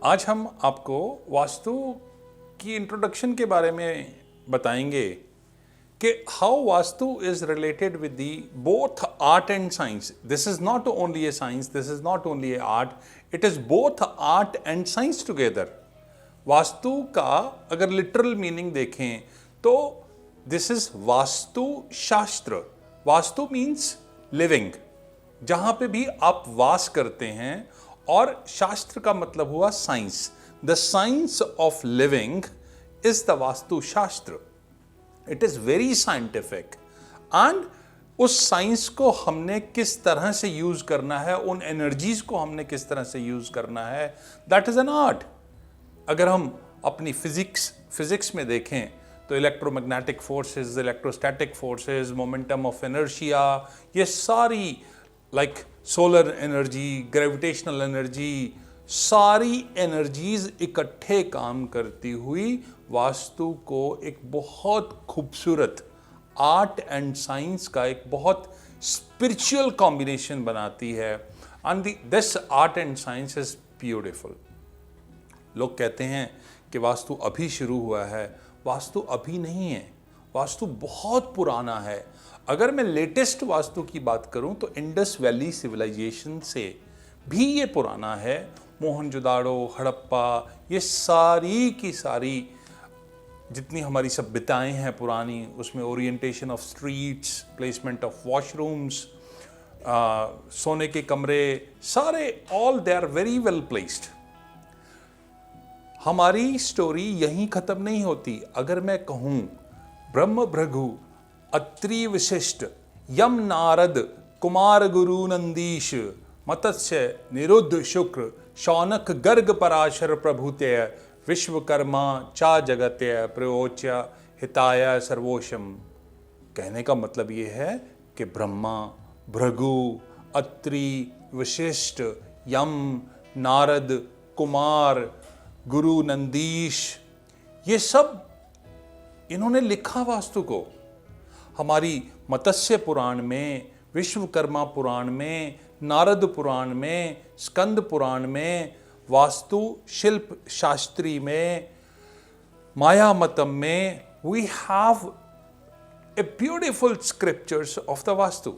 आज हम आपको वास्तु की इंट्रोडक्शन के बारे में बताएंगे कि how vastu is related with the both art and science. This is not only A science, this is not only A art, it is both art and science together. Vastu का अगर लिटरल मीनिंग देखें तो this is vastu शास्त्र. Vastu means living, जहां पे भी आप वास करते हैं, और शास्त्र का मतलब हुआ science. The science of living is the vastu shastra. It is very scientific and उस साइंस को हमने किस तरह से यूज करना है, उन एनर्जीज को हमने किस तरह से यूज करना है, दैट इज एन आर्ट. अगर हम अपनी फिजिक्स में देखें तो electromagnetic forces, electrostatic forces, momentum of inertia, ये सारी like solar energy, gravitational energy, सारी एनर्जीज इकट्ठे काम करती हुई वास्तु को एक बहुत खूबसूरत आर्ट एंड साइंस का एक बहुत स्पिरिचुअल कॉम्बिनेशन बनाती है. And this art and science is beautiful. लोग कहते हैं कि वास्तु अभी शुरू हुआ है. वास्तु अभी नहीं है, वास्तु बहुत पुराना है. अगर मैं लेटेस्ट वास्तु की बात करूं तो इंडस वैली सिविलाइजेशन से भी ये पुराना है. मोहनजोदाड़ो, हड़प्पा, ये सारी की सारी जितनी हमारी सभ्यताएं हैं पुरानी, उसमें orientation of streets, placement of washrooms, सोने के कमरे, सारे all they are very well placed. हमारी स्टोरी यहीं खत्म नहीं होती. अगर मैं कहूं ब्रह्म भृगु, अत्रि विशिष्ट, यम नारद, कुमार गुरु नंदीश, मत्स्य निरुद्ध शुक्र, शौनक गर्ग पराशर प्रभुतय, विश्वकर्मा चा जगत्य प्रयोच्य हिताय सर्वोशम. कहने का मतलब ये है कि ब्रह्मा, भृगु, अत्रि, वशिष्ठ, यम, नारद, कुमार, गुरु नंदीश, ये सब इन्होंने लिखा वास्तु को. हमारी मत्स्य पुराण में, विश्वकर्मा पुराण में, नारद पुराण में, स्कंद पुराण में, वास्तु शिल्प शास्त्री में, मायामतम में, we have a beautiful scriptures of the vastu.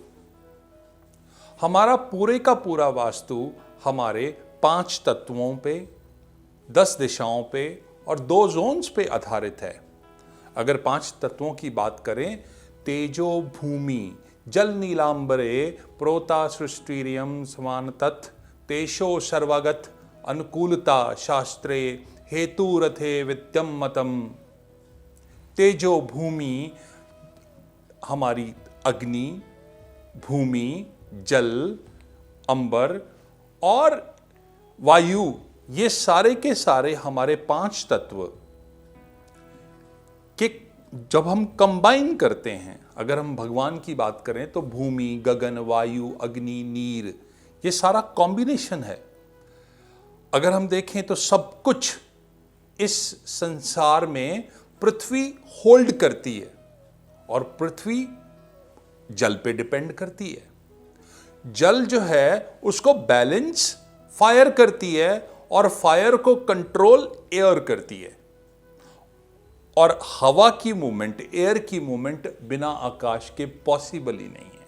हमारा पूरे का पूरा वास्तु हमारे 5 तत्वों पे, 10 दिशाओं पे और 2 जोन्स पे आधारित है. अगर 5 तत्वों की बात करें, तेजो भूमि जल नीलांबरे प्रोता सृष्टिरियम समान तत् तेषो सर्वगत अनुकूलता शास्त्रे हेतु रथे विद्यम मतम. तेजो भूमि हमारी अग्नि, भूमि, जल, अंबर और वायु, ये सारे के सारे हमारे 5 तत्व कि जब हम कंबाइन करते हैं, अगर हम भगवान की बात करें तो भूमि, गगन, वायु, अग्नि, नीर, ये सारा कॉम्बिनेशन है. अगर हम देखें तो सब कुछ इस संसार में पृथ्वी होल्ड करती है और पृथ्वी जल पे डिपेंड करती है. जल जो है उसको बैलेंस फायर करती है और फायर को कंट्रोल एयर करती है. और हवा की मूवमेंट, एयर की मूवमेंट बिना आकाश के पॉसिबल ही नहीं है.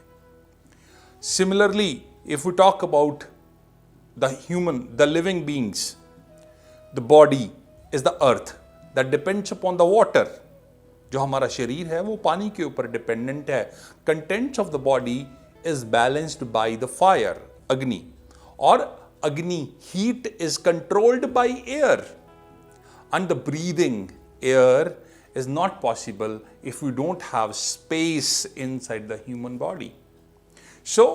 Similarly if we talk about the human, the living beings, the body is the earth that depends upon the water. जो हमारा शरीर है वो पानी के ऊपर डिपेंडेंट है. Contents of the body is balanced by the fire, अग्नि, और अग्नि heat is controlled by air. And the breathing air is not possible if we don't have space inside the human body. So,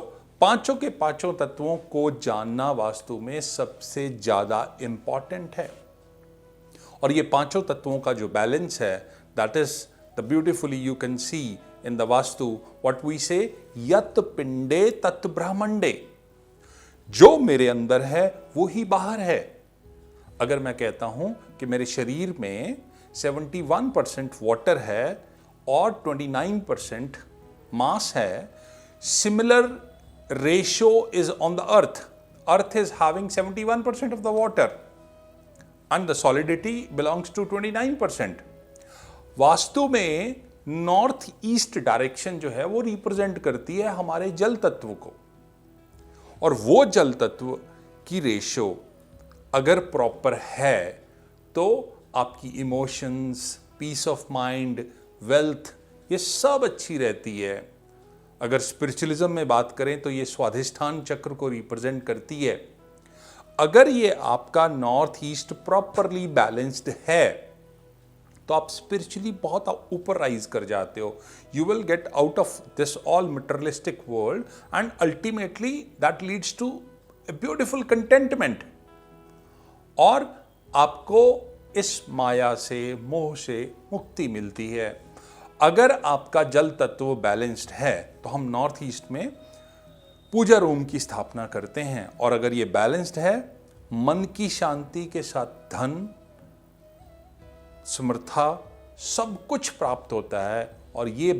पांचों के पांचों तत्वों को जानना वास्तु में सबसे ज्यादा इंपॉर्टेंट है. और ये पांचों तत्वों का जो बैलेंस है, that is the beautifully you can see in the vastu what we say yat pinde tat brahmande. जो मेरे अंदर है वो ही बाहर है. अगर मैं कहता हूं कि मेरे शरीर में 71% वाटर है और 29% मास है, similar ratio is on the earth. Earth is having 71% of the water and the solidity belongs to 29%. Vastu में नॉर्थ ईस्ट डायरेक्शन जो है वो रिप्रेजेंट करती है हमारे जल तत्व को, और वो जल तत्व की रेशो अगर प्रॉपर है तो आपकी emotions, peace of mind, wealth, ये सब अच्छी रहती है। अगर स्पिरिचुअलिज्म में बात करें तो ये स्वाधिष्ठान चक्र को रिप्रेजेंट करती है। अगर ये आपका नॉर्थ ईस्ट प्रॉपरली बैलेंस्ड है तो आप स्पिरिचुअली बहुत ऊपर राइज कर जाते हो। You will get out of this all materialistic world and ultimately that leads to a beautiful contentment, और आपको इस माया से, मोह से मुक्ति मिलती है। अगर आपका जल तत्व बैलेंस्ड है तो हम नॉर्थ ईस्ट में पूजा रूम की स्थापना करते हैं, और अगर ये बैलेंस्ड है, मन की शांति के साथ धन, समर्था, सब कुछ प्राप्त होता है। और ये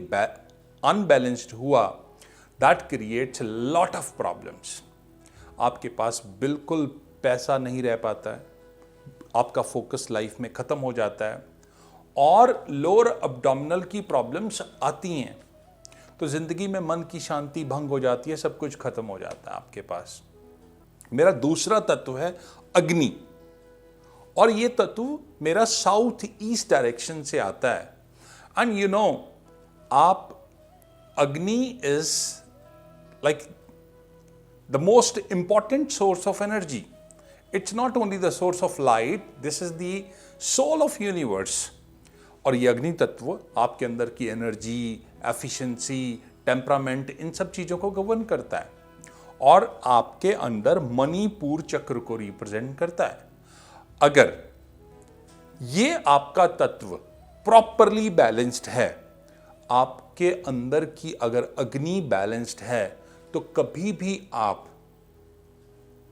अनबैलेंस्ड हुआ, that creates lot of problems. आपके पास बिल्कुल पैसा नहीं रह पाता है, आपका फोकस लाइफ में खत्म हो जाता है, और लोअर अब्डोमिनल की प्रॉब्लम्स आती हैं, तो जिंदगी में मन की शांति भंग हो जाती है, सब कुछ खत्म हो जाता है आपके पास। मेरा दूसरा तत्व है अग्नि, और ये तत्व मेरा साउथ ईस्ट डायरेक्शन से आता है। एंड यू नो, आप Agni is like the most important source of energy. It's not only the source of light, this is the soul of universe. और ये अग्नि तत्व आपके अंदर की एनर्जी, एफिशिएंसी, टेम्परामेंट, इन सब चीजों को गवर्न करता है, और आपके अंदर मणिपुर चक्र को रिप्रेजेंट करता है। अगर ये आपका तत्व प्रॉपरली बैलेंस्ड है, आपके अंदर की अगर अग्नि बैलेंस्ड है, तो कभी भी आप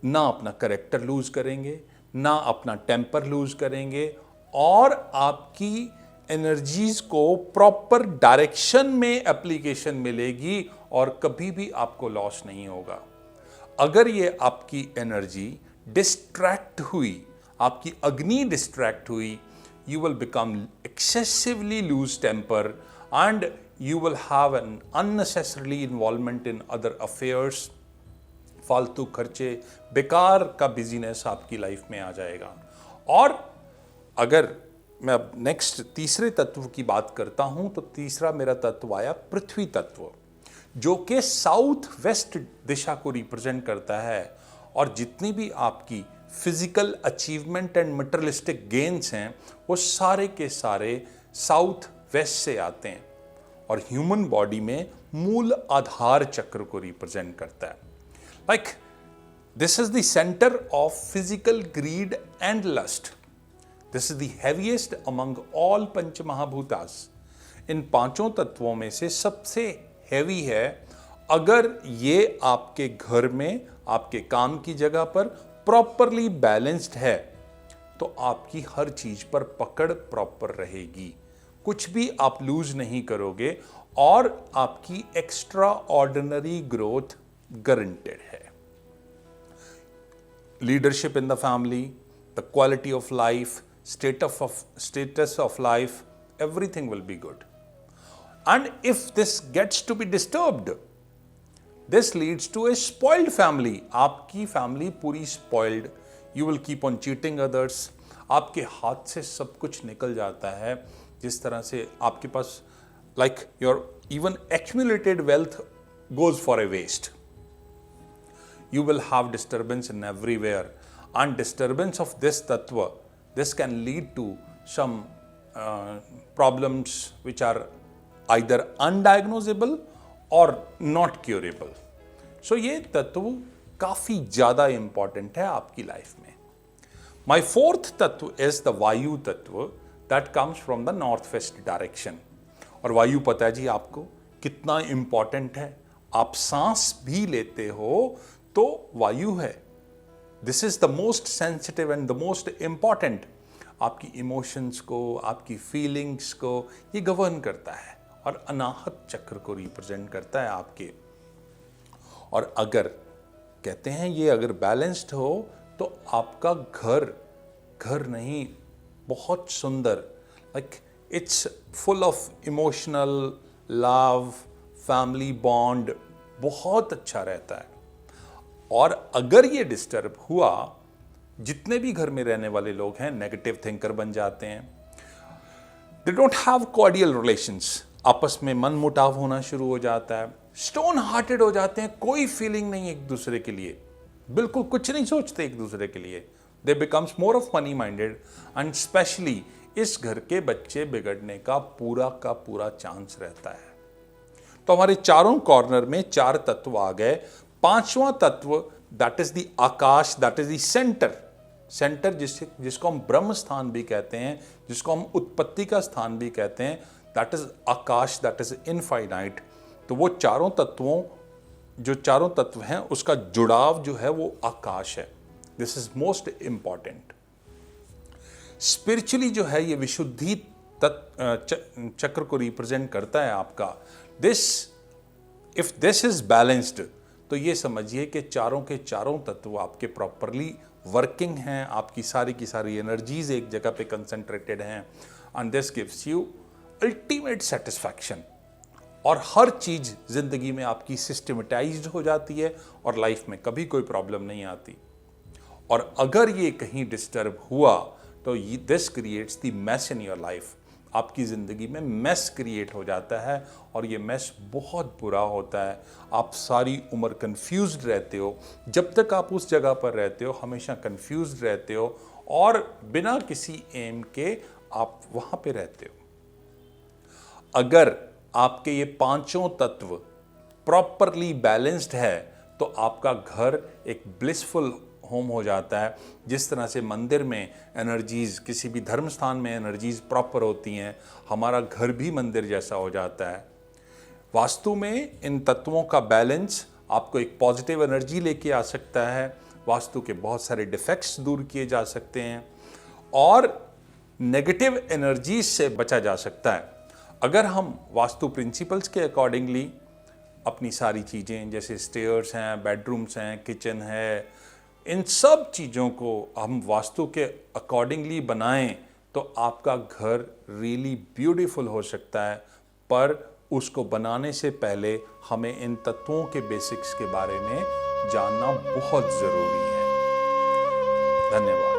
ना अपना कैरेक्टर लूज करेंगे, ना अपना टेम्पर लूज करेंगे, और आपकी एनर्जीज को प्रॉपर डायरेक्शन में एप्लीकेशन मिलेगी, और कभी भी आपको लॉस नहीं होगा। अगर ये आपकी एनर्जी डिस्ट्रैक्ट हुई, आपकी अग्नि डिस्ट्रैक्ट हुई, you will become excessively lose temper and you will have an unnecessarily involvement in other affairs। फालतू खर्चे, बेकार का बिजीनेस आपकी लाइफ में आ जाएगा। और अगर मैं अब नेक्स्ट तीसरे तत्व की बात करता हूं, तो तीसरा मेरा तत्व आया पृथ्वी तत्व, जो कि साउथ वेस्ट दिशा को रिप्रेजेंट करता है। और जितनी भी आपकी physical achievement and materialistic gains हैं, वो सारे के सारे साउथ वेस्ट से आते हैं, और ह्यूमन बॉडी में मूल आधार चक्र को रिप्रेजेंट करता है। Like this is the centre of physical greed and lust. This is the heaviest among all panch mahabhutas. इन पांचों तत्वों में से सबसे हैवी है। अगर ये आपके घर में, आपके काम की जगह पर प्रॉपरली बैलेंस्ड है, तो आपकी हर चीज पर पकड़ प्रॉपर रहेगी, कुछ भी आप लूज नहीं करोगे, और आपकी एक्स्ट्रा ऑर्डिनरी ग्रोथ गारंटेड है। Leadership in the family, the quality of life, status of life, everything will be good. And if this gets to be disturbed, this leads to a spoiled family. आपकी family पूरी spoiled, you will keep on cheating others, आपके हाथ से सब कुछ निकल जाता है, जिस तरह से आपके पास like your even accumulated wealth goes for a waste. You will have disturbance in everywhere, and disturbance of this tattva, this can lead to some problems which are either undiagnosable or not curable. So ये तत्व काफी ज्यादा important है आपकी life में। My fourth तत्व is the वायु तत्व that comes from the north west direction. और वायु पता है जी आपको कितना इंपॉर्टेंट है। आप सांस भी लेते हो तो वायु है। This is the most sensitive and the most important. आपकी इमोशंस को, आपकी फीलिंग्स को ये गवर्न करता है, और अनाहत चक्र को रिप्रेजेंट करता है आपके। और अगर कहते हैं ये अगर बैलेंस्ड हो तो आपका घर घर नहीं, बहुत सुंदर, like it's full of emotional love, family bond, बहुत अच्छा रहता है। और अगर ये डिस्टर्ब हुआ, जितने भी घर में रहने वाले लोग हैं नेगेटिव थिंकर बन जाते हैं, they don't have cordial relations, आपस में मन मुटाव होना शुरू हो जाता है, स्टोन हार्टेड हो जाते हैं, कोई फीलिंग नहीं एक दूसरे के लिए, बिल्कुल कुछ नहीं सोचते एक दूसरे के लिए, दे becomes more of money minded, and specially इस घर के बच्चे बिगड़ने का पूरा चांस रहता है। तो हमारे चारों कॉर्नर में 4 तत्व आ गए। 5वां तत्व, that is the Akash, that is the centre जिसको हम ब्रह्म स्थान भी कहते हैं, जिसको हम उत्पत्ति का स्थान भी कहते हैं, that is Akash, that is infinite. तो वो चारों तत्व हैं, उसका जुड़ाव जो है वो आकाश है। This is most important. Spiritually जो है ये विशुद्धि चक्र को रिप्रेजेंट करता है आपका। इफ दिस इज बैलेंस्ड, तो ये समझिए कि चारों के चारों तत्व आपके प्रॉपरली वर्किंग हैं, आपकी सारी की सारी एनर्जीज एक जगह पे कंसंट्रेटेड हैं, and this gives you ultimate satisfaction. और हर चीज जिंदगी में आपकी सिस्टमेटाइज्ड हो जाती है और लाइफ में कभी कोई प्रॉब्लम नहीं आती। और अगर ये कहीं डिस्टर्ब हुआ तो this creates the mess in your life, आपकी ज़िंदगी में मैस क्रिएट हो जाता है, और ये मैस बहुत बुरा होता है। आप सारी उम्र कंफ्यूज्ड रहते हो, जब तक आप उस जगह पर रहते हो हमेशा कंफ्यूज्ड रहते हो, और बिना किसी एम के आप वहाँ पे रहते हो। अगर आपके ये 5 तत्व प्रॉपरली बैलेंस्ड है तो आपका घर एक ब्लिसफुल होम हो जाता है। जिस तरह से मंदिर में एनर्जीज, किसी भी धर्म स्थान में एनर्जीज प्रॉपर होती हैं, हमारा घर भी मंदिर जैसा हो जाता है। वास्तु में इन तत्वों का बैलेंस आपको एक पॉजिटिव एनर्जी लेके आ सकता है, वास्तु के बहुत सारे डिफेक्ट्स दूर किए जा सकते हैं, और नेगेटिव एनर्जीज से बचा जा सकता है। अगर हम वास्तु प्रिंसिपल्स के अकॉर्डिंगली अपनी सारी चीज़ें, जैसे स्टेयर्स हैं, बेडरूम्स हैं, किचन है, इन सब चीज़ों को हम वास्तु के अकॉर्डिंगली बनाएं तो आपका घर रियली ब्यूटीफुल हो सकता है। पर उसको बनाने से पहले हमें इन तत्वों के बेसिक्स के बारे में जानना बहुत ज़रूरी है। धन्यवाद।